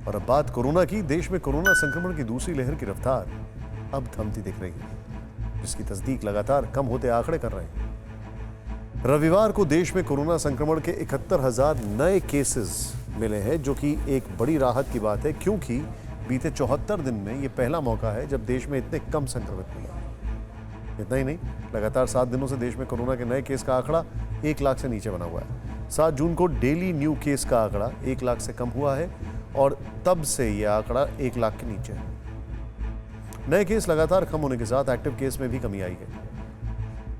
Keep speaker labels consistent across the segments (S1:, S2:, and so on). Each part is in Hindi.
S1: और अब बात कोरोना की। देश में कोरोना संक्रमण की दूसरी लहर की रफ्तार अब थमती दिख रही है, जिसकी तस्दीक लगातार कम होते आंकड़े कर रहे हैं। रविवार को देश में कोरोना संक्रमण के 71,000 नए केसेस मिले हैं, जो कि एक बड़ी राहत की बात है, क्योंकि बीते 74 दिन में यह पहला मौका है जब देश में इतने कम संक्रमित मिले। इतना ही नहीं, लगातार 7 दिनों से देश में कोरोना के नए केस का आंकड़ा 1 लाख से नीचे बना हुआ है। 7 जून को डेली न्यू केस का आंकड़ा 1 लाख से कम हुआ है और तब से यह आंकड़ा 1 लाख के नीचे है। नए केस लगातार कम होने के साथ एक्टिव केस में भी कमी आई है।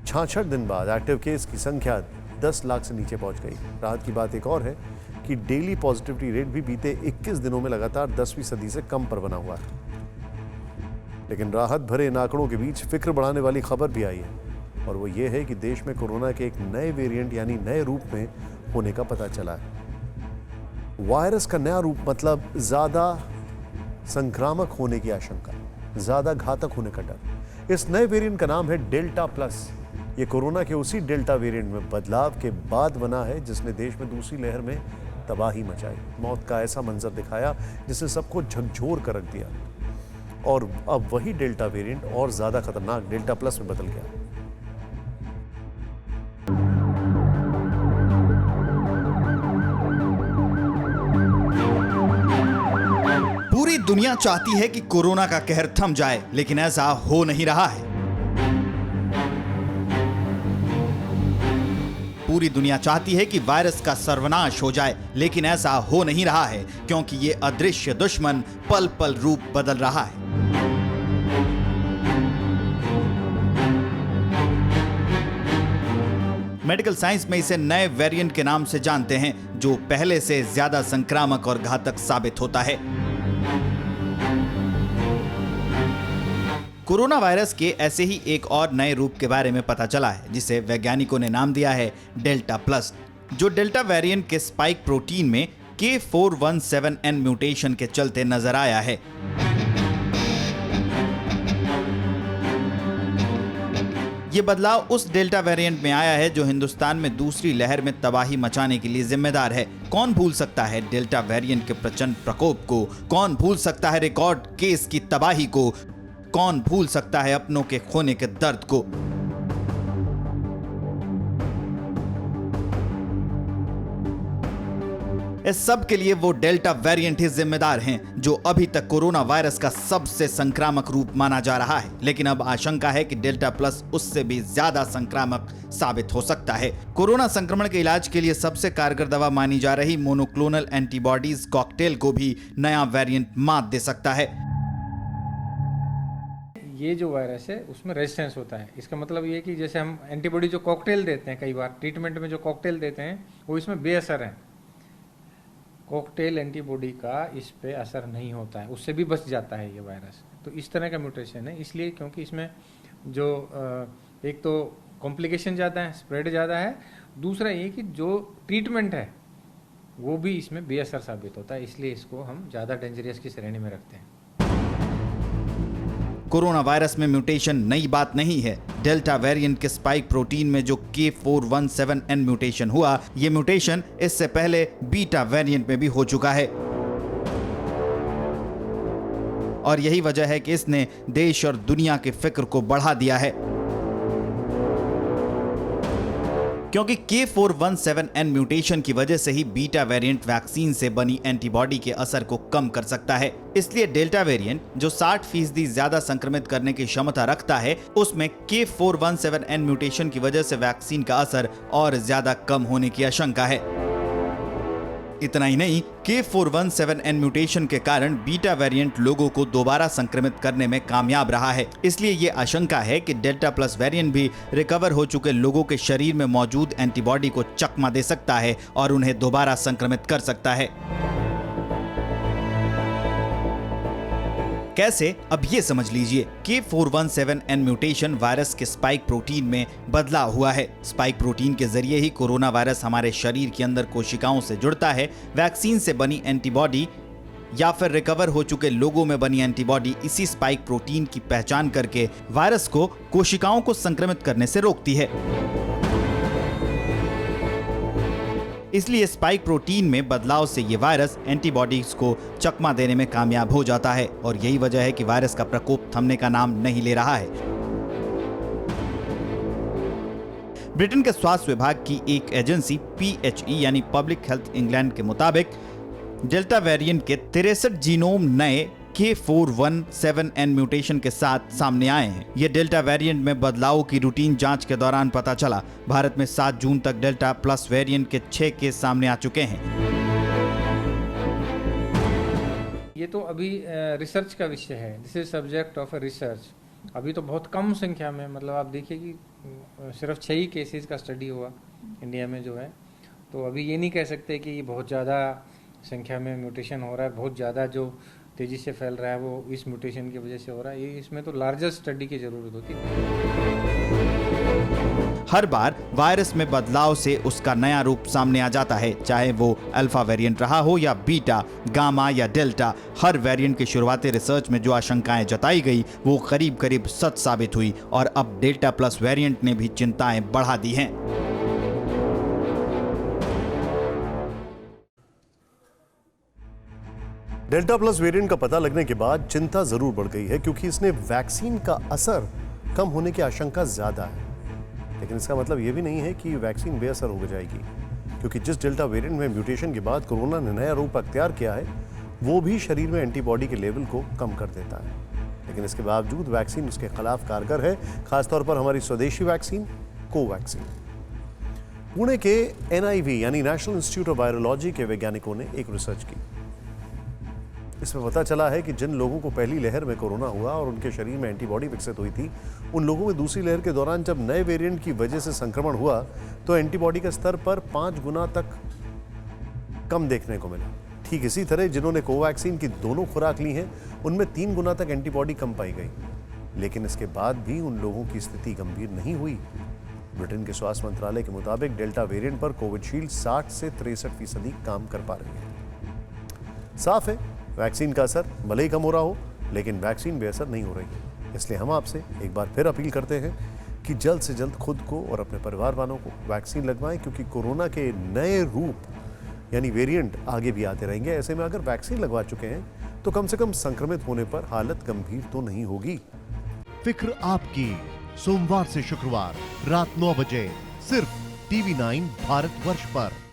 S1: 66 दिन बाद एक्टिव केस की संख्या 10 लाख से नीचे पहुंच गई। राहत की बात एक और है कि डेली पॉजिटिविटी रेट भी बीते 21 दिनों में लगातार 10वीं से कम पर बना हुआ है। लेकिन राहत भरे इन आंकड़ों के बीच फिक्र बढ़ाने वाली खबर भी आई है, और वो ये है कि देश में कोरोना के एक नए वेरिएंट यानी नए रूप में होने का पता चला है। वायरस का नया रूप मतलब ज्यादा संक्रामक होने की आशंका, ज्यादा घातक होने का डर। इस नए वेरिएंट का नाम है डेल्टा प्लस। ये कोरोना के उसी डेल्टा वेरिएंट में बदलाव के बाद बना है, जिसने देश में दूसरी लहर में तबाही मचाई, मौत का ऐसा मंजर दिखाया जिसने सबको झकझोर कर रख दिया। और अब वही डेल्टा वेरिएंट और ज्यादा खतरनाक डेल्टा प्लस में बदल गया।
S2: पूरी दुनिया चाहती है कि कोरोना का कहर थम जाए, लेकिन ऐसा हो नहीं रहा है। पूरी दुनिया चाहती है कि वायरस का सर्वनाश हो जाए, लेकिन ऐसा हो नहीं रहा है, क्योंकि ये अदृश्य दुश्मन पल पल रूप बदल रहा है। मेडिकल साइंस में इसे नए वेरिएंट के नाम से जानते हैं, जो पहले से ज्यादा संक्रामक और घातक साबित होता है। कोरोना वायरस के ऐसे ही एक और नए रूप के बारे में पता चला है, जिसे वैज्ञानिकों ने नाम दिया है डेल्टा प्लस, जो डेल्टा वेरिएंट के स्पाइक प्रोटीन में K417N म्यूटेशन के चलते नजर आया है। ये बदलाव उस डेल्टा वेरिएंट में आया है जो हिंदुस्तान में दूसरी लहर में तबाही मचाने के लिए जिम्मेदार है। कौन भूल सकता है डेल्टा वेरिएंट के प्रचंड प्रकोप को? कौन भूल सकता है रिकॉर्ड केस की तबाही को? कौन भूल सकता है अपनों के खोने के दर्द को? इस सब के लिए वो डेल्टा वेरिएंट ही जिम्मेदार हैं, जो अभी तक कोरोना वायरस का सबसे संक्रामक रूप माना जा रहा है। लेकिन अब आशंका है कि डेल्टा प्लस उससे भी ज्यादा संक्रामक साबित हो सकता है। कोरोना संक्रमण के इलाज के लिए सबसे कारगर दवा मानी जा रही मोनोक्लोनल एंटीबॉडीज कॉकटेल को भी नया वेरिएंट मात दे सकता है।
S3: ये जो वायरस है उसमें रेजिस्टेंस होता है। इसका मतलब ये है कि जैसे हम एंटीबॉडी जो कॉकटेल देते हैं, कई बार ट्रीटमेंट में जो कॉकटेल देते हैं वो इसमें बेअसर है। कॉकटेल एंटीबॉडी का इस पे असर नहीं होता है, उससे भी बच जाता है ये वायरस। तो इस तरह का म्यूटेशन है, इसलिए क्योंकि इसमें जो एक तो कॉम्प्लिकेशन ज़्यादा है, स्प्रेड ज़्यादा है, दूसरा ये कि जो ट्रीटमेंट है वो भी इसमें बेअसर साबित होता है, इसलिए इसको हम ज़्यादा डेंजरियस की श्रेणी में रखते हैं।
S2: कोरोना वायरस में म्यूटेशन नई बात नहीं है। डेल्टा वेरिएंट के स्पाइक प्रोटीन में जो K417N म्यूटेशन हुआ, ये म्यूटेशन इससे पहले बीटा वेरिएंट में भी हो चुका है। और यही वजह है कि इसने देश और दुनिया के फिक्र को बढ़ा दिया है, क्योंकि K417N म्यूटेशन की वजह से ही बीटा वेरिएंट वैक्सीन से बनी एंटीबॉडी के असर को कम कर सकता है। इसलिए डेल्टा वेरिएंट, जो 60% ज्यादा संक्रमित करने की क्षमता रखता है, उसमें K417N म्यूटेशन की वजह से वैक्सीन का असर और ज्यादा कम होने की आशंका है। इतना ही नहीं, K417N म्यूटेशन के कारण बीटा वेरिएंट लोगों को दोबारा संक्रमित करने में कामयाब रहा है। इसलिए ये आशंका है कि डेल्टा प्लस वेरिएंट भी रिकवर हो चुके लोगों के शरीर में मौजूद एंटीबॉडी को चकमा दे सकता है और उन्हें दोबारा संक्रमित कर सकता है। कैसे? अब ये समझ लीजिए। K417N म्यूटेशन वायरस के स्पाइक प्रोटीन में बदलाव हुआ है। स्पाइक प्रोटीन के जरिए ही कोरोना वायरस हमारे शरीर के अंदर कोशिकाओं से जुड़ता है। वैक्सीन से बनी एंटीबॉडी या फिर रिकवर हो चुके लोगों में बनी एंटीबॉडी इसी स्पाइक प्रोटीन की पहचान करके वायरस को कोशिकाओं को संक्रमित करने से रोकती है। इसलिए स्पाइक प्रोटीन में बदलाव से ये वायरस एंटीबॉडीज को चकमा देने में कामयाब हो जाता है और यही वजह है कि वायरस का प्रकोप थमने का नाम नहीं ले रहा है। ब्रिटेन के स्वास्थ्य विभाग की एक एजेंसी PHE यानी पब्लिक हेल्थ इंग्लैंड के मुताबिक डेल्टा वेरिएंट के 63 जीनोम नए K417N म्यूटेशन के साथ सामने आए हैं। ये डेल्टा वेरिएंट में बदलावों की रूटीन जांच के दौरान पता चला। भारत में 7 जून तक डेल्टा प्लस वेरिएंट के 6 केस सामने आ चुके हैं।
S3: ये तो अभी रिसर्च का विषय है, this is subject of research. अभी तो बहुत कम संख्या में, मतलब आप देखिए कि सिर्फ 6 ही केसेस का स्टडी हुआ इंडिया में जो है, तो अभी ये नहीं कह सकते कि बहुत ज़्यादा संख्या में म्यूटेशन हो रहा है, बहुत ज़्यादा जो तेज़ी से फैल रहा है वो इस म्यूटेशन की वजह से हो रहा है। ये इसमें तो लार्जर स्टडी की ज़रूरत होती है।
S2: हर बार वायरस में बदलाव से उसका नया रूप सामने आ जाता है, चाहे वो अल्फा वेरिएंट रहा हो या बीटा, गामा या डेल्टा। हर वेरिएंट की शुरुआती रिसर्च में जो आशंकाएं जताई गई वो करीब करीब सच साबित हुई और अब डेल्टा प्लस वेरिएंट ने भी चिंताएं बढ़ा दी हैं।
S1: डेल्टा प्लस वेरिएंट का पता लगने के बाद चिंता जरूर बढ़ गई है, क्योंकि इसने वैक्सीन का असर कम होने की आशंका ज्यादा है। लेकिन इसका मतलब यह भी नहीं है कि वैक्सीन बेअसर हो जाएगी, क्योंकि जिस डेल्टा वेरिएंट में म्यूटेशन के बाद कोरोना ने नया रूप अख्तियार किया है वो भी शरीर में एंटीबॉडी के लेवल को कम कर देता है। लेकिन इसके बावजूद वैक्सीन उसके खिलाफ कारगर है, खासतौर पर हमारी स्वदेशी वैक्सीन कोवैक्सीन। पुणे के NIV यानी नेशनल इंस्टीट्यूट ऑफ वायरोलॉजी के वैज्ञानिकों ने एक रिसर्च की। इसमें पता चला है कि जिन लोगों को पहली लहर में कोरोना हुआ और उनके शरीर में एंटीबॉडी विकसित हुई थी, उन लोगों में दूसरी लहर के दौरान जब नए वेरिएंट की वजह से संक्रमण हुआ तो एंटीबॉडी का स्तर पर 5 गुना तक कम देखने को मिला। ठीक इसी तरह जिन्होंने कोवैक्सीन की दोनों खुराक ली हैं उनमें 3 गुना तक एंटीबॉडी कम पाई गई। लेकिन इसके बाद भी उन लोगों की स्थिति गंभीर नहीं हुई। ब्रिटेन के स्वास्थ्य मंत्रालय के मुताबिक डेल्टा वेरिएंट पर कोविशील्ड 60 से 63% काम कर पा रही है। साफ है, वैक्सीन का असर भले ही कम हो रहा हो, लेकिन वैक्सीन बेअसर नहीं हो रही है। इसलिए हम आपसे एक बार फिर अपील करते हैं कि जल्द से जल्द खुद को और अपने परिवार वालों को वैक्सीन लगवाएं, क्योंकि कोरोना के नए रूप यानी वेरिएंट आगे भी आते रहेंगे। ऐसे में अगर वैक्सीन लगवा चुके हैं तो कम से कम संक्रमित होने पर हालत गंभीर तो नहीं होगी।
S4: फिक्र आपकी, सोमवार से शुक्रवार रात 9 बजे सिर्फ TV9 भारतवर्ष पर।